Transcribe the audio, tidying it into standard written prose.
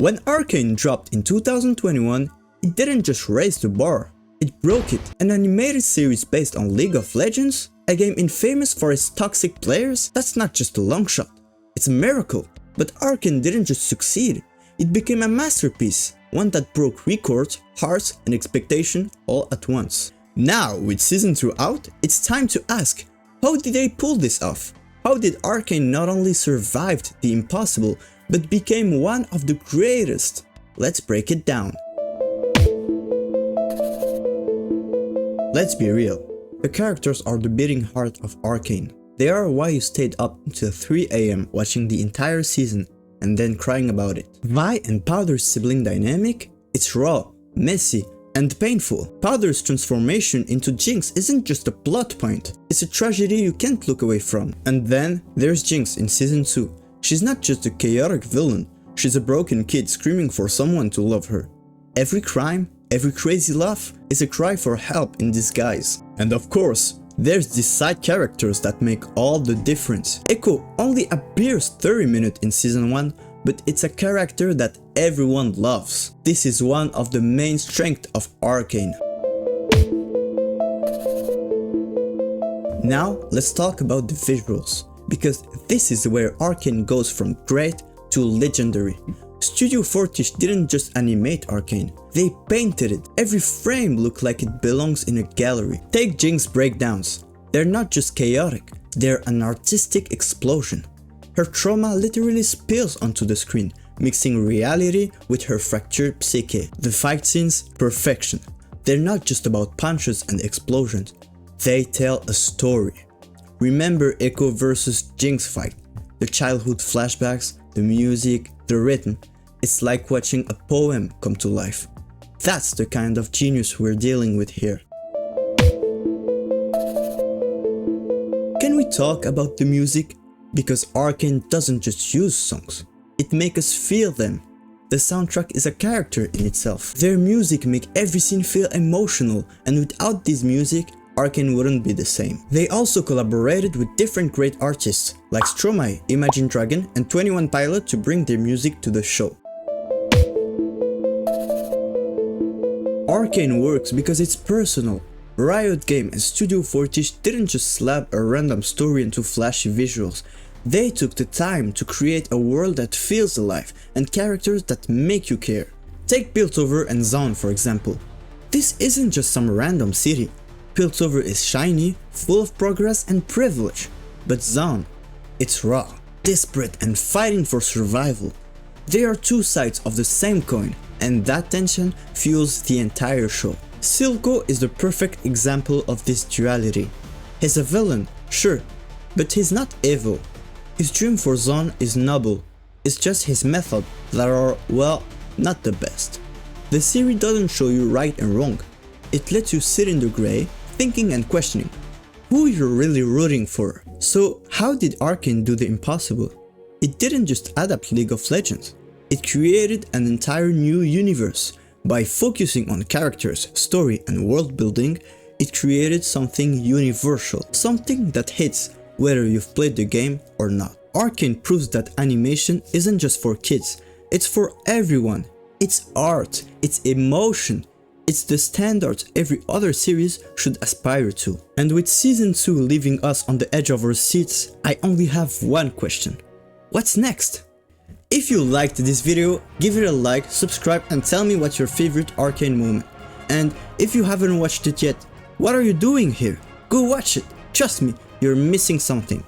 When Arcane dropped in 2021, it didn't just raise the bar, it broke it. An animated series based on League of Legends, a game infamous for its toxic players, that's not just a long shot, it's a miracle. But Arcane didn't just succeed, it became a masterpiece, one that broke records, hearts and expectation all at once. Now, with season 2 out, it's time to ask, how did they pull this off? How did Arcane not only survive the impossible, but became one of the greatest? Let's break it down. Let's be real, the characters are the beating heart of Arcane. They are why you stayed up until 3 AM watching the entire season and then crying about it. Vi and Powder's sibling dynamic? It's raw, messy, and painful. Powder's transformation into Jinx isn't just a plot point, it's a tragedy you can't look away from. And then there's Jinx in season 2. She's not just a chaotic villain, she's a broken kid screaming for someone to love her. Every crime, every crazy laugh is a cry for help in disguise. And of course, there's these side characters that make all the difference. Echo only appears 30 minutes in season 1, but it's a character that everyone loves. This is one of the main strengths of Arcane. Now let's talk about the visuals, because this is where Arcane goes from great to legendary. Studio Fortiche didn't just animate Arcane, they painted it. Every frame looked like it belongs in a gallery. Take Jinx breakdowns. They're not just chaotic, they're an artistic explosion. Her trauma literally spills onto the screen, mixing reality with her fractured psyche. The fight scenes, perfection. They're not just about punches and explosions, they tell a story. Remember Echo versus Jinx fight, the childhood flashbacks, the music, the rhythm. It's like watching a poem come to life. That's the kind of genius we're dealing with here. Can we talk about the music? Because Arcane doesn't just use songs, it makes us feel them. The soundtrack is a character in itself. Their music makes every scene feel emotional, and without this music, Arcane wouldn't be the same. They also collaborated with different great artists like Stromae, Imagine Dragon and 21 Pilot to bring their music to the show. Arcane works because it's personal. Riot Games and Studio Fortiche didn't just slap a random story into flashy visuals. They took the time to create a world that feels alive and characters that make you care. Take Piltover and Zaun for example. This isn't just some random city. Piltover is shiny, full of progress and privilege. But Zaun, it's raw, desperate and fighting for survival. They are two sides of the same coin, and that tension fuels the entire show. Silco is the perfect example of this duality. He's a villain, sure, but he's not evil. His dream for Zaun is noble, it's just his method that are, well, not the best. The series doesn't show you right and wrong, it lets you sit in the grey, thinking and questioning who you're really rooting for. So how did Arcane do the impossible? It didn't just adapt League of Legends, it created an entire new universe. By focusing on characters, story and world building, it created something universal, something that hits whether you've played the game or not. Arcane proves that animation isn't just for kids, it's for everyone. It's art, it's emotion, it's the standards every other series should aspire to. And with season 2 leaving us on the edge of our seats, I only have one question. What's next? If you liked this video, give it a like, subscribe and tell me what's your favorite Arcane moment. And if you haven't watched it yet, what are you doing here? Go watch it, trust me, you're missing something.